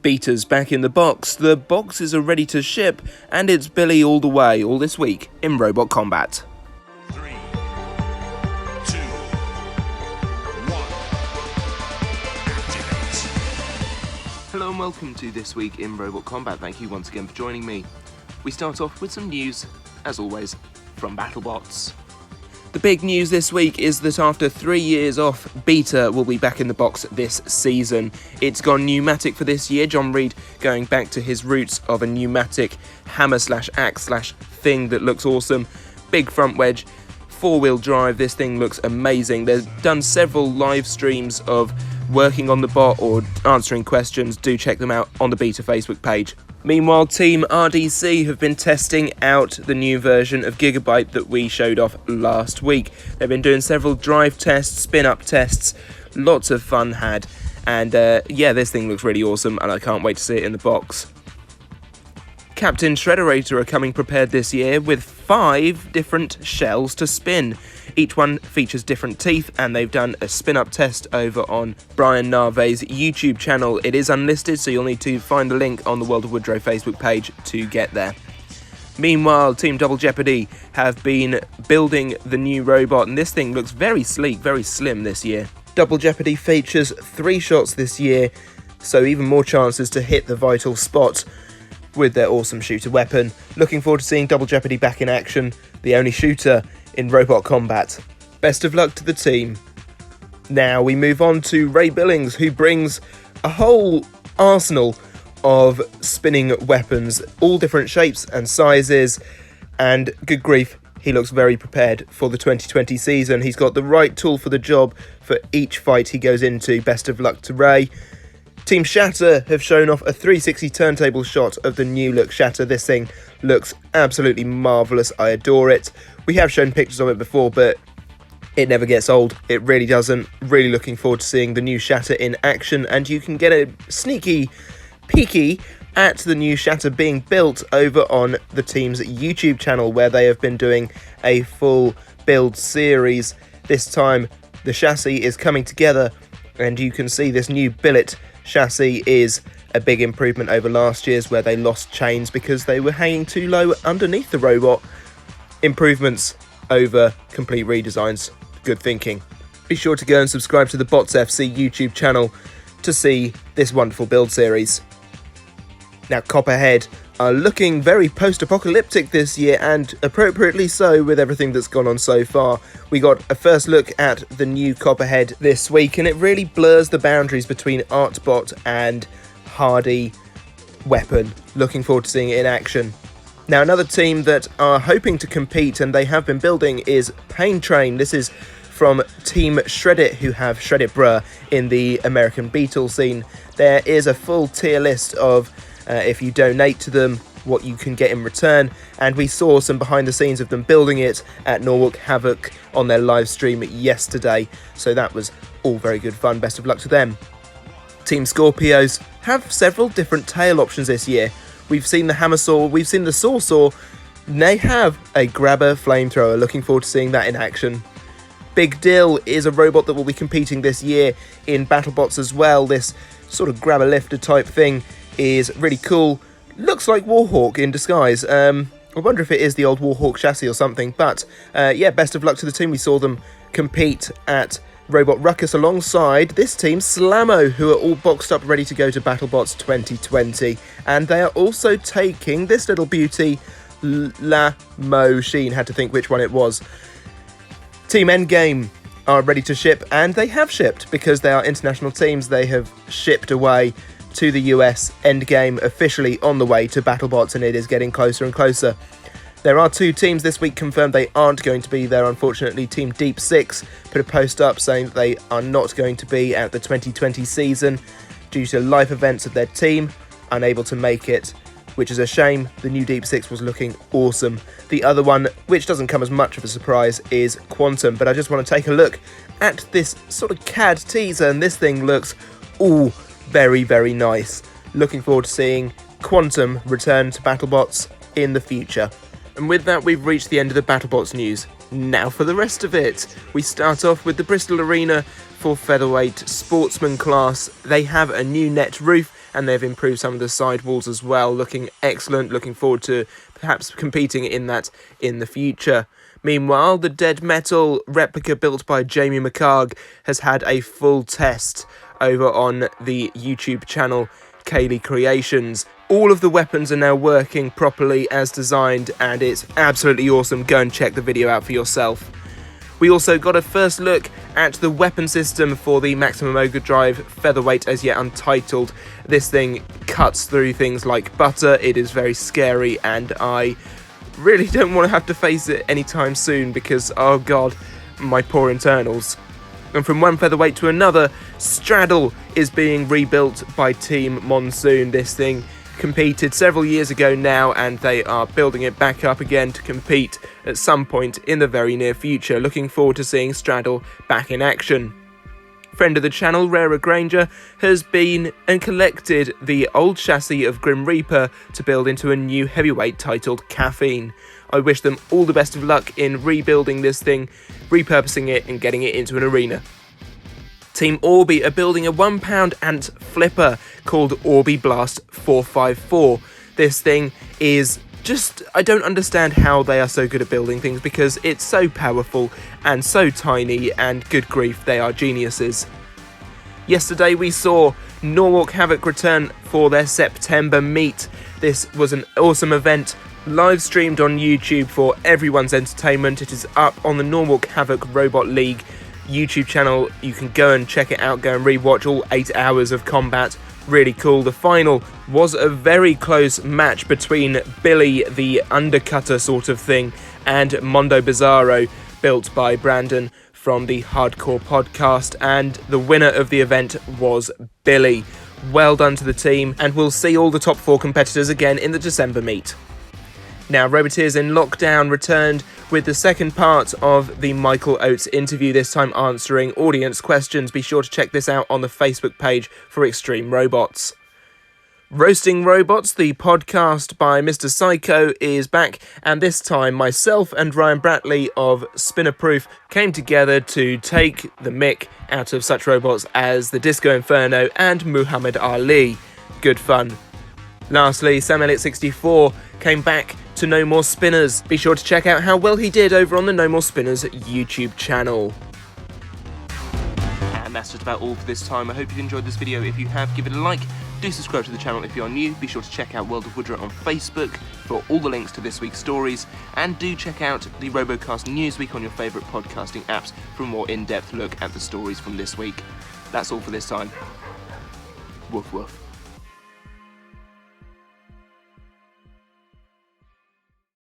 Beta's back in the box, the boxes are ready to ship, and it's Billy all the way, all this week in Robot Combat. 3, 2, 1, activate. Hello and welcome to This Week in Robot Combat. Thank you once again for joining me. We start off with some news, as always, from BattleBots. The big news this week is that after 3 years off, Beta will be back in the box this season. It's gone pneumatic for this year, John Reed going back to his roots of a pneumatic hammer/axe/thing that looks awesome. Big front wedge, 4-wheel drive, this thing looks amazing. They've done several live streams of working on the bot or answering questions. Do check them out on the Beta Facebook page. Meanwhile, Team RDC have been testing out the new version of Gigabyte that we showed off last week. They've been doing several drive tests, spin-up tests, lots of fun had, and yeah, this thing looks really awesome and I can't wait to see it in the box. Captain Shrederator are coming prepared this year with 5 different shells to spin. Each one features different teeth, and they've done a spin-up test over on Brian Narve's YouTube channel. It is unlisted, so you'll need to find the link on the World of Woodrow Facebook page to get there. Meanwhile, Team Double Jeopardy have been building the new robot, and this thing looks very sleek, very slim this year. Double Jeopardy features 3 shots this year, so even more chances to hit the vital spot with their awesome shooter weapon. Looking forward to seeing Double Jeopardy back in action, the only shooter in Robot Combat. Best of luck to the team. Now we move on to Ray Billings, who brings a whole arsenal of spinning weapons, all different shapes and sizes, and good grief, he looks very prepared for the 2020 season. He's got the right tool for the job for each fight he goes into. Best of luck to Ray. Team Shatter have shown off a 360 turntable shot of the new look Shatter. This thing looks absolutely marvellous. I adore it. We have shown pictures of it before, but it never gets old. It really doesn't. Really looking forward to seeing the new Shatter in action, and you can get a sneaky peeky at the new Shatter being built over on the team's YouTube channel, where they have been doing a full build series. This time the chassis is coming together, and you can see this new billet chassis is a big improvement over last year's, where they lost chains because they were hanging too low underneath the robot. Improvements over complete redesigns. Good thinking. Be sure to go and subscribe to the Bots FC YouTube channel to see this wonderful build series. Now, Copperhead are looking very post-apocalyptic this year, and appropriately so with everything that's gone on so far. We got a first look at the new Copperhead this week, and it really blurs the boundaries between Artbot and hardy weapon. Looking forward to seeing it in action. Now, another team that are hoping to compete, and they have been building, is Pain Train. This is from Team Shredit, who have Shredit Bruh in the American Beetle scene. There is a full tier list of if you donate to them, what you can get in return, and we saw some behind the scenes of them building it at Norwalk Havoc on their live stream yesterday, so that was all very good fun. Best of luck to them. Team Skorpios have several different tail options this year. We've seen the hammer saw, we've seen the saw, and they have a grabber flamethrower. Looking forward to seeing that in action. Big Dill is a robot that will be competing this year in BattleBots as well. This sort of grabber lifter type thing is really cool. Looks like Warhawk in disguise. I wonder if it is the old Warhawk chassis or something, but yeah, best of luck to the team. We saw them compete at Robot Ruckus alongside this team, SlamMow, who are all boxed up ready to go to BattleBots 2020, and they are also taking this little beauty, Sheen, had to think which one it was. Team Endgame are ready to ship, and they have shipped because they are international teams. They have shipped away to the US. Endgame officially on the way to BattleBots, and it is getting closer and closer. There are 2 teams this week confirmed they aren't going to be there, unfortunately. Team Deep 6 put a post up saying that they are not going to be at the 2020 season due to life events of their team, unable to make it, which is a shame. The new Deep 6 was looking awesome. The other one, which doesn't come as much of a surprise, is Quantum, but I just want to take a look at this sort of CAD teaser, and this thing looks all very, very nice. Looking forward to seeing Quantum return to BattleBots in the future. And with that, we've reached the end of the BattleBots news. Now for the rest of it. We start off with the Bristol Arena for featherweight sportsman class. They have a new net roof and they've improved some of the sidewalls as well, looking excellent, looking forward to perhaps competing in that in the future. Meanwhile, the Dead Metal replica built by Jamie McCarg has had a full test over on the YouTube channel Kaylee Creations. All of the weapons are now working properly as designed, and it's absolutely awesome. Go and check the video out for yourself. We also got a first look at the weapon system for the Maximum Ogredrive Featherweight as yet untitled. This thing cuts through things like butter. It is very scary, and I really don't want to have to face it anytime soon because, oh god, my poor internals. And from one featherweight to another, Straddle is being rebuilt by Team Monsoon. This thing competed several years ago now, and they are building it back up again to compete at some point in the very near future. Looking forward to seeing Straddle back in action. Friend of the channel, Rara Granger, has been and collected the old chassis of Grim Reaper to build into a new heavyweight titled Caffeine. I wish them all the best of luck in rebuilding this thing, repurposing it and getting it into an arena. Team Orby are building a £1 ant flipper called Orby Blast 454. This thing is just, I don't understand how they are so good at building things because it's so powerful and so tiny, and good grief, they are geniuses. Yesterday we saw Norwalk Havoc return for their September meet. This was an awesome event, live streamed on YouTube for everyone's entertainment. It is up on the Norwalk Havoc Robot League YouTube channel. You can go and check it out, go and rewatch all 8 hours of combat. Really cool. The final was a very close match between Billy, the undercutter sort of thing, and Mondo Bizarro, built by Brandon from the Hardcore podcast, and the winner of the event was Billy. Well done to the team, and we'll see all the top 4 competitors again in the December meet. Now, Roboteers in Lockdown returned with the second part of the Michael Oates interview, this time answering audience questions. Be sure to check this out on the Facebook page for Extreme Robots. Roasting Robots, the podcast by Mr. Psycho, is back, and this time myself and Ryan Bratley of Spinner Proof came together to take the mick out of such robots as the Disco Inferno and Muhammad Ali. Good fun. Lastly, Sam Elliott64 came back to No More Spinnahhs. Be sure to check out how well he did over on the No More Spinnahhs YouTube channel. And that's just about all for this time. I hope you've enjoyed this video. If you have, give it a like. Do subscribe to the channel if you are new. Be sure to check out World of Woodra on Facebook for all the links to this week's stories. And do check out the RoboCast NewsWeek on your favourite podcasting apps for a more in-depth look at the stories from this week. That's all for this time. Woof woof.